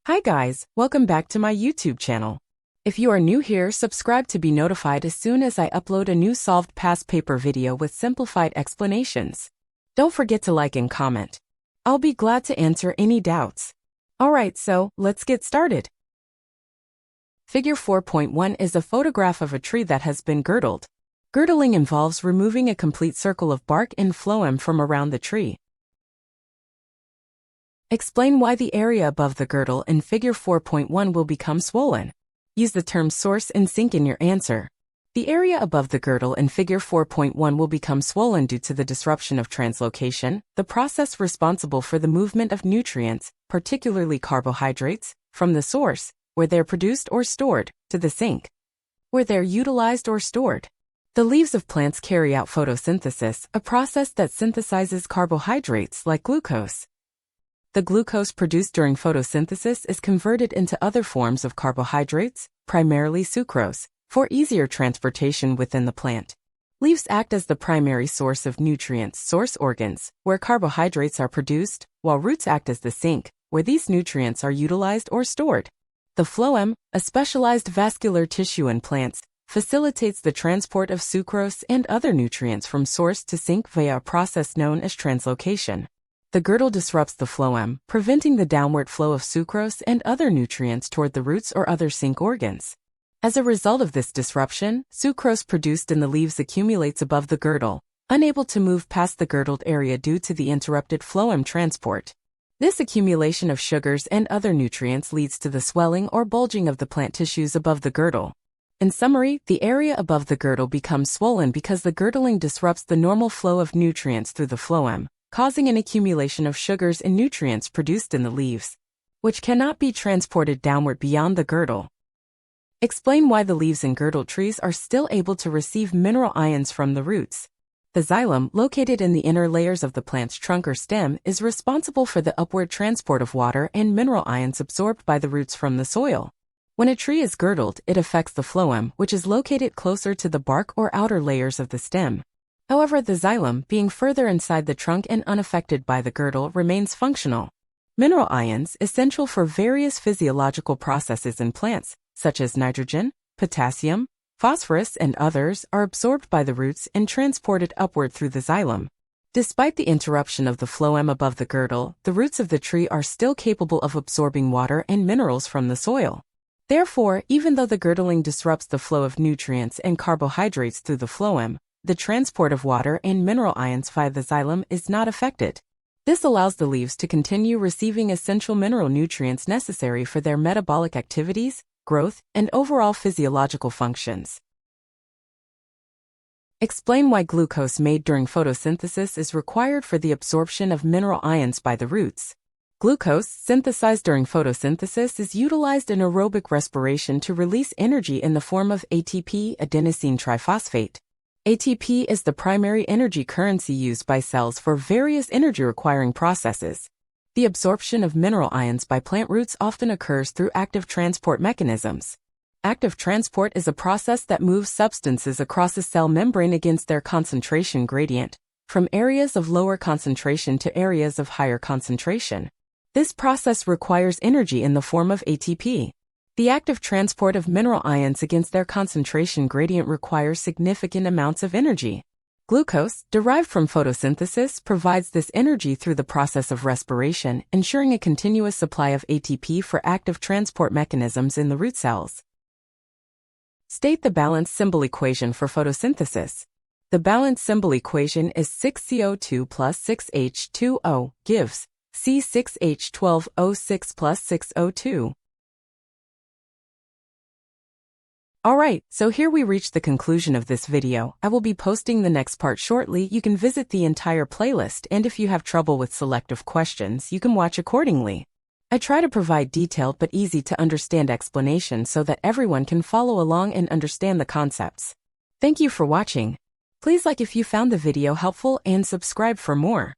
Hi guys, welcome back to my YouTube channel. If you are new here, subscribe to be notified as soon as I upload a new solved past paper video with simplified explanations. Don't forget to like and comment. I'll be glad to answer any doubts. Alright, so let's get started. Figure 4.1 is a photograph of a tree that has been girdled. Girdling involves removing a complete circle of bark and phloem from around the tree. Explain why the area above the girdle in Figure 4.1 will become swollen. Use the term source and sink in your answer. The area above the girdle in Figure 4.1 will become swollen due to the disruption of translocation, the process responsible for the movement of nutrients, particularly carbohydrates, from the source, where they're produced or stored, to the sink, where they're utilized or stored. The leaves of plants carry out photosynthesis, a process that synthesizes carbohydrates like glucose. The glucose produced during photosynthesis is converted into other forms of carbohydrates, primarily sucrose, for easier transportation within the plant. Leaves act as the primary source of nutrients, source organs, where carbohydrates are produced, while roots act as the sink, where these nutrients are utilized or stored. The phloem, a specialized vascular tissue in plants, facilitates the transport of sucrose and other nutrients from source to sink via a process known as translocation. The girdle disrupts the phloem, preventing the downward flow of sucrose and other nutrients toward the roots or other sink organs. As a result of this disruption, sucrose produced in the leaves accumulates above the girdle, unable to move past the girdled area due to the interrupted phloem transport. This accumulation of sugars and other nutrients leads to the swelling or bulging of the plant tissues above the girdle. In summary, the area above the girdle becomes swollen because the girdling disrupts the normal flow of nutrients through the phloem, causing an accumulation of sugars and nutrients produced in the leaves, which cannot be transported downward beyond the girdle. Explain why the leaves in girdled trees are still able to receive mineral ions from the roots. The xylem, located in the inner layers of the plant's trunk or stem, is responsible for the upward transport of water and mineral ions absorbed by the roots from the soil. When a tree is girdled, it affects the phloem, which is located closer to the bark or outer layers of the stem. However, the xylem, being further inside the trunk and unaffected by the girdle, remains functional. Mineral ions, essential for various physiological processes in plants, such as nitrogen, potassium, phosphorus, and others, are absorbed by the roots and transported upward through the xylem. Despite the interruption of the phloem above the girdle, the roots of the tree are still capable of absorbing water and minerals from the soil. Therefore, even though the girdling disrupts the flow of nutrients and carbohydrates through the phloem, the transport of water and mineral ions via the xylem is not affected. This allows the leaves to continue receiving essential mineral nutrients necessary for their metabolic activities, growth, and overall physiological functions. Explain why glucose made during photosynthesis is required for the absorption of mineral ions by the roots. Glucose, synthesized during photosynthesis, is utilized in aerobic respiration to release energy in the form of ATP, adenosine triphosphate. ATP is the primary energy currency used by cells for various energy-requiring processes. The absorption of mineral ions by plant roots often occurs through active transport mechanisms. Active transport is a process that moves substances across a cell membrane against their concentration gradient, from areas of lower concentration to areas of higher concentration. This process requires energy in the form of ATP. The active transport of mineral ions against their concentration gradient requires significant amounts of energy. Glucose, derived from photosynthesis, provides this energy through the process of respiration, ensuring a continuous supply of ATP for active transport mechanisms in the root cells. State the balance symbol equation for photosynthesis. The balance symbol equation is 6CO2 plus 6H2O, gives C6H12O6 plus 6O2. Alright, so here we reach the conclusion of this video. I will be posting the next part shortly. You can visit the entire playlist, and if you have trouble with selective questions, you can watch accordingly. I try to provide detailed but easy to understand explanations so that everyone can follow along and understand the concepts. Thank you for watching. Please like if you found the video helpful and subscribe for more.